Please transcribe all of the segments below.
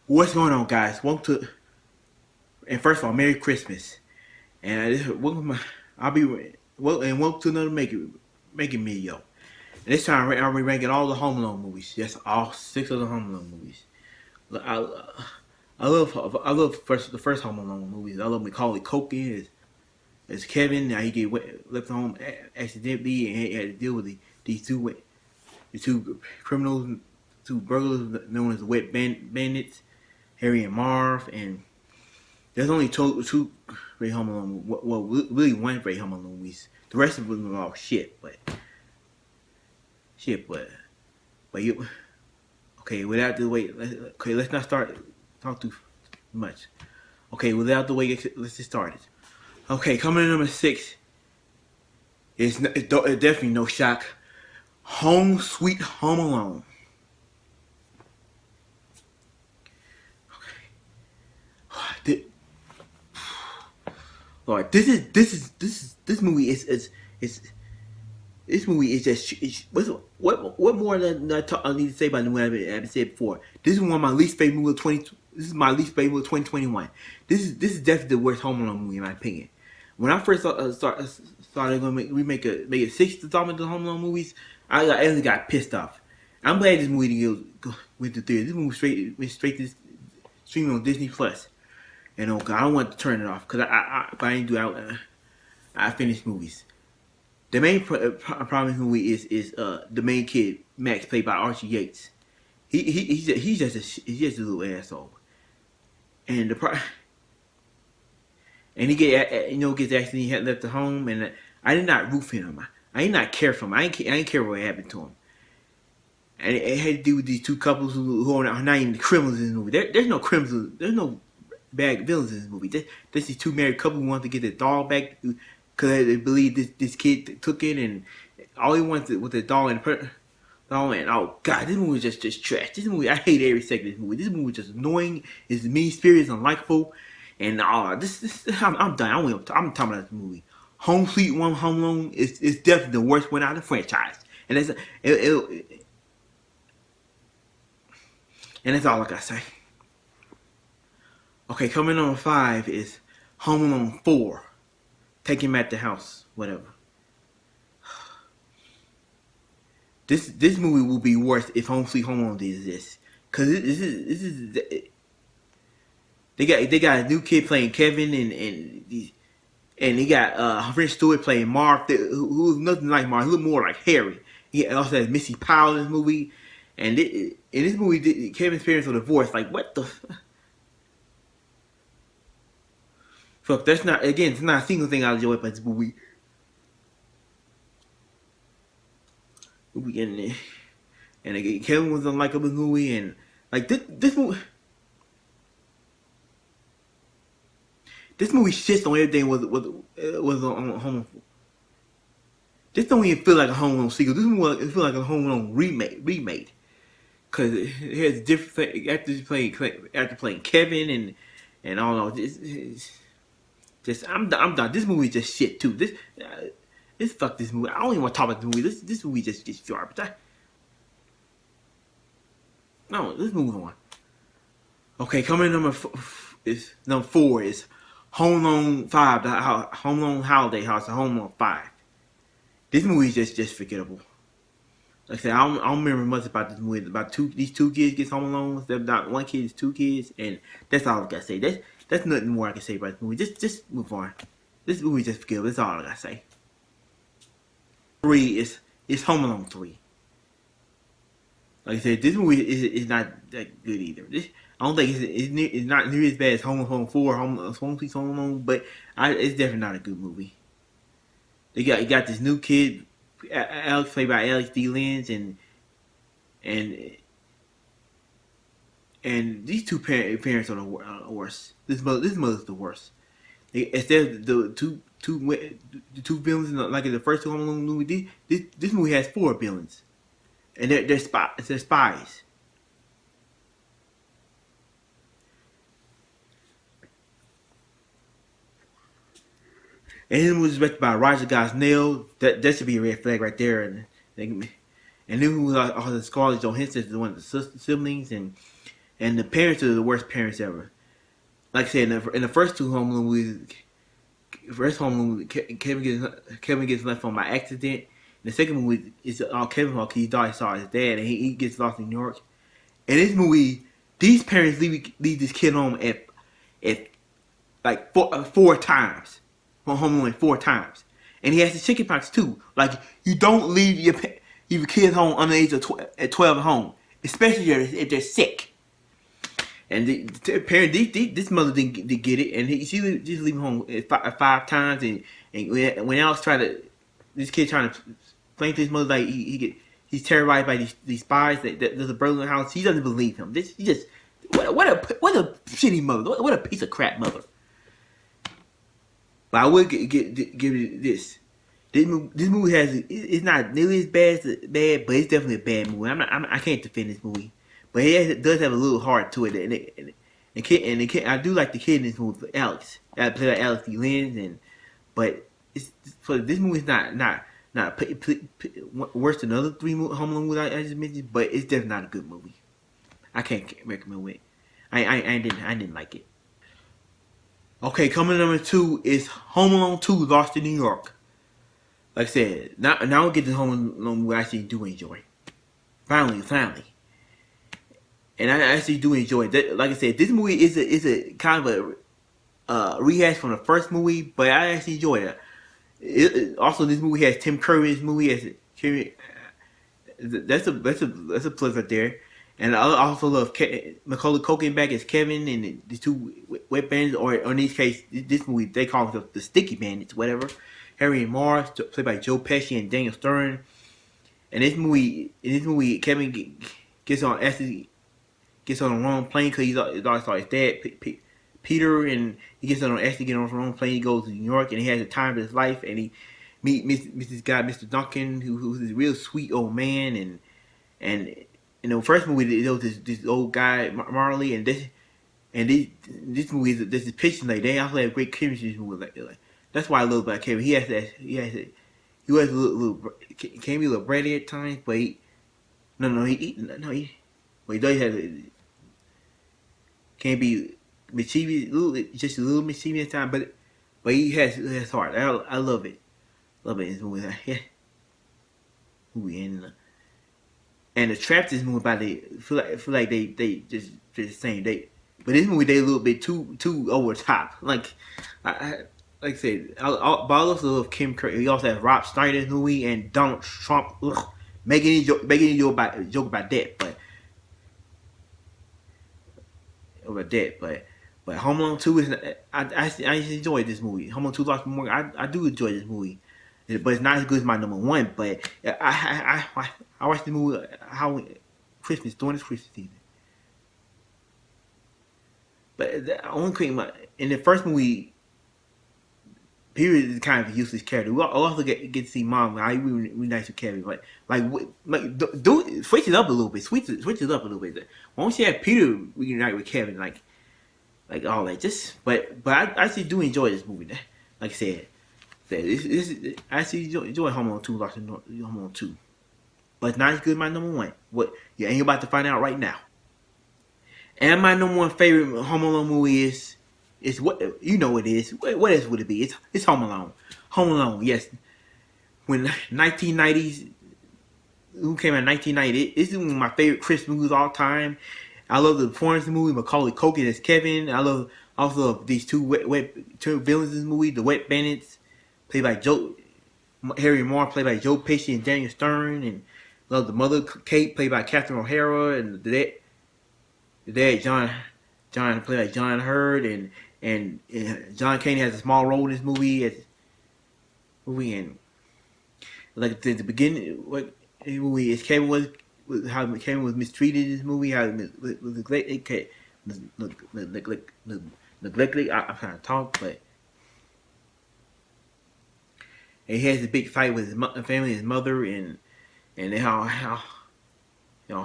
What's going on, guys? And first of all, Merry Christmas. I'll be welcome to another making video. And this time I'll be ranking all the Home Alone movies. Yes, all six of the Home Alone movies. I, I love the first Home Alone movies. I love Macaulay Culkin as Kevin. Now he get left home accidentally and he had to deal with these the two criminals, two burglars known as the Wet Bandits, Harry and Marv, and there's only two Ray Home Alone. Well, really one Ray Home Alone movies. The rest of them are all shit. But you. Okay, without the wait. Let's not talk too much. Okay, without the wait, let's get started. Okay, coming in number 6 is definitely no shock. Home Sweet Home Alone. Okay. Lord, this movie is this movie is just what more than I need to say about the movie I've said before. This is one of my least favorite movies of 20. This is my least favorite of 2021. This is definitely the worst Home Alone movie in my opinion. When I first started going to make a 6 installment of Home Alone movies, I actually got pissed off. I'm glad this movie went to theater. This movie went straight to streaming on Disney Plus. And oh God, I don't want to turn it off because if I didn't do I finish movies. The main problem in the movie is the main kid Max, played by Archie Yates. He's just a little asshole, and he gets accidentally left at home, and I did not root for him. I did not care for him. I didn't care what happened to him. And it had to do with these two couples who are not even the criminals in the movie. There's no criminals. There's no bad villains in this movie. There's these two married couple who want to get their dog back because they believe this kid took it, and all he wanted with the dog and oh God, this movie was just trash. This movie, I hate every second of this movie. This movie was just annoying. It's mean spirited, unlikable, and I'm done. I'm talking about this movie. Home Sweet Home Alone is definitely the worst one out of the franchise, and that's all I gotta say. Okay, coming on 5 is Home Alone 4. Take him at the house, whatever. This movie will be worse if Home Sweet Home Alone did exist, cause this is they got a new kid playing Kevin and they got French Stewart playing Marv, who's nothing like Marv, he look more like Harry. He also has Missy Powell in this movie, and in this movie Kevin's parents were divorced. Like what the. Fuck, it's not a single thing I enjoy about this movie. And again, Kevin was unlikable movie, and like this movie shits on everything was on Home Alone. This don't even feel like a Home Alone sequel. This movie it feel like a Home Alone remake. Cause it has different things after playing Kevin and all of this. I'm done. This movie just shit too. This fuck this movie. I don't even want to talk about the movie. This movie just garbage. No, let's move on. Okay, coming number 4 is Home Alone 5, the Home Alone Holiday House, the Home Alone 5. This movie is just forgettable. Like I said, I don't remember much about this movie. About these two kids get home alone. Not one kid, is 2 kids, and that's all I gotta say. That's nothing more I can say about this movie. Just move on. This movie just forgettable. That's all I gotta say. 3 is Home Alone 3. Like I said, this movie is not that good either. I don't think it's not nearly as bad as Home Alone 4, Home Sweet Home Alone, but it's definitely not a good movie. You got this new kid, Alex, played by Alex D. Linz, and these two parents are the worst. This mother's the worst. Instead of the two villains like in the first Home Alone movie, this movie has 4 villains, and they're spies. And this was directed by Roger Gosnell. That should be a red flag right there. And then who was also Scarlett Johansson is one of the siblings, and and the parents are the worst parents ever. Like I said, in the first two Home Alone movies, Kevin gets left home by accident. In the second movie, it's all Kevin's fault because he thought he saw his dad, and he gets lost in New York. In this movie, these parents leave this kid home at like four times, from Home Alone 4 times, and he has the chickenpox too. Like, you don't leave your kids home under the age of 12 at home, especially if they're sick. And the parent, this mother didn't get it, and she just leave him home at 5 times. And when Alex this kid trying to explain to his mother like he's terrorized by these spies that there's a burglar in the house, he doesn't believe him. He just what a shitty mother, what a piece of crap mother. But I would give it this. This movie it's not nearly as bad, but it's definitely a bad movie. I can't defend this movie. But it does have a little heart to it, and I do like the kid in this movie, Alex. I play like Alex D. Lynn, but this movie is not worse than the other 3 Home Alone movies I just mentioned, but it's definitely not a good movie. I can't recommend it. I didn't like it. Okay, coming number 2 is Home Alone 2: Lost in New York. Like I said, now we get to Home Alone movie I actually do enjoy. Finally. And I actually do enjoy it. Like I said, this movie is a kind of a rehash from the first movie, but I actually enjoy it. Also, this movie has Tim Curry. This movie has that's a plus right there. And I also love Macaulay Culkin back as Kevin and the 2 wet bandits, or in this case, this movie they call them the Sticky Bandits, whatever. Harry and Mars, played by Joe Pesci and Daniel Stern. And in this movie, Kevin gets on the wrong plane because he always thought his dad, Peter, and he gets on the wrong plane. He goes to New York, and he has the time of his life, and he meets this guy, Mr. Duncan, who's this real sweet old man, and in the first movie there was this old guy Marley, and this movie is pitching like they also have great chemistry in this movie. Like that's why I love about Kevin. He was a little can be a little bratty at times, but he does have can't be mischievous, just a little mischievous at times, but he has heart. I love it in this movie. Yeah. And the traps in this movie about feel like they just the same. But this movie they a little bit too over the top. Like I said, but I also love Kim Curry. We also have Rob Schneider in this movie and Donald Trump making a joke about that, but Home Alone 2 is I enjoy this movie. Home Alone 2 Lost in New York. I do enjoy this movie, but it's not as good as my number 1. But I watched the movie during this Christmas season. But the only thing in the first movie, Peter is kind of a useless character. We also get to see Mom. I really nice with Kevin, but do switch it up a little bit. Switch it up a little bit. Why don't you have Peter reunite with Kevin, like all that? But I actually do enjoy this movie. Like I said, I actually enjoy Home Alone 2, Lost in Home Alone 2. But it's not as good as my number 1. And you're about to find out right now. And my number 1 favorite Home Alone movie is what you know it is. What else would it be? It's Home Alone. Home Alone, yes. When 1990s, who came out in 1990? This is one of my favorite Christmas movies of all time. I love the performance in the movie. Macaulay Culkin as Kevin. I also love these two villains in this movie, the Wet Bandits, played by Harry and Mars, played by Joe Pesci and Daniel Stern, and love the mother Kate, played by Catherine O'Hara, and the dad John played by John Hurd, and John Candy has a small role in this movie. And like the beginning, what movie is Kevin how Kevin was mistreated in this movie, how was neglected. I'm trying to talk, but and he has a big fight with his family, his mother, and how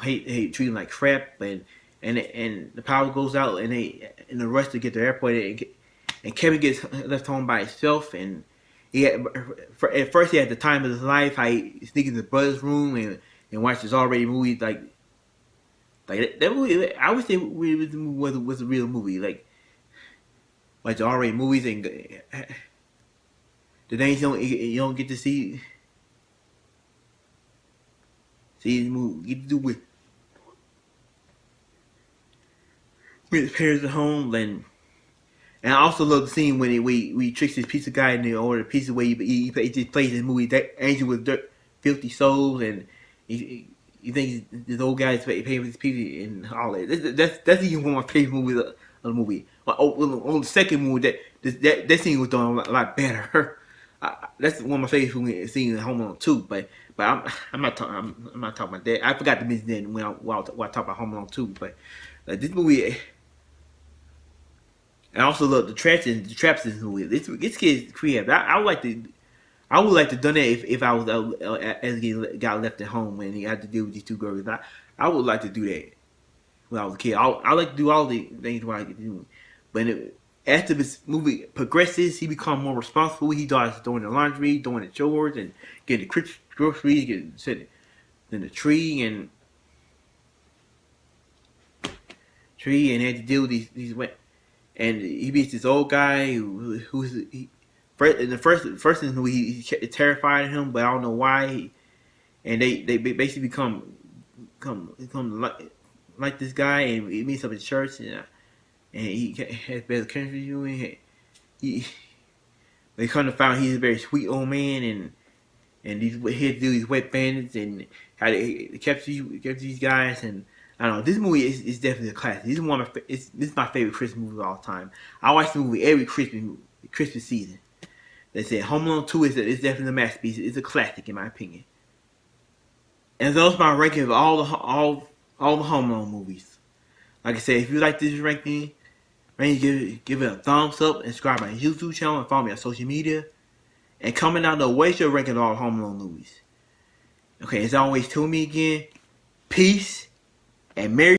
hate treat him like crap, and the power goes out, and they in the rush to get to the airport, and Kevin gets left home by himself, and at first he had the time of his life. How he sneaks in his brother's room and watches already movies like Like that movie, I would say was a real movie. Like the R-rated movies and the things you don't get to see the movie. Get to do with his parents at home, and I also love the scene when we tricks this pizza guy in the order pizza where he just plays this movie that Angel with dirt, filthy souls, and you think this old guy is paying for his pizza and all that. That's even one of my favorite movies of the movie. On the second movie, that scene was done a lot better. That's one of my favorite scenes in Home Alone 2. But I'm not talking about that. I forgot to mention that when I talk about Home Alone 2. But this movie. And I also love the traps in this movie. This kid's creative. I would like to done that if I was as he got left at home and he had to deal with these two girls. I would like to do that when I was a kid. I like to do all the things what I get to do. But after this movie progresses, he becomes more responsible. He starts doing the laundry, doing the chores, and getting the groceries, getting sitting in the tree and had to deal with these and he beats this old guy who's in the first in who he's terrified of him, but I don't know why. And they basically become like this guy, and he meets up in church, and he has better country you, and they kind of found he's a very sweet old man, and he had to do these wet bandits and how they kept these guys. And I don't know. This movie is definitely a classic. This is my favorite Christmas movie of all time. I watch the movie every Christmas season. They said Home Alone 2 is definitely a masterpiece. It's a classic in my opinion. And those are my ranking of all the Home Alone movies. Like I said, if you like this ranking, give it a thumbs up, and subscribe to my YouTube channel, and follow me on social media. And comment down below what's your ranking of all Home Alone movies. Okay, as always, tune me again. Peace and Merry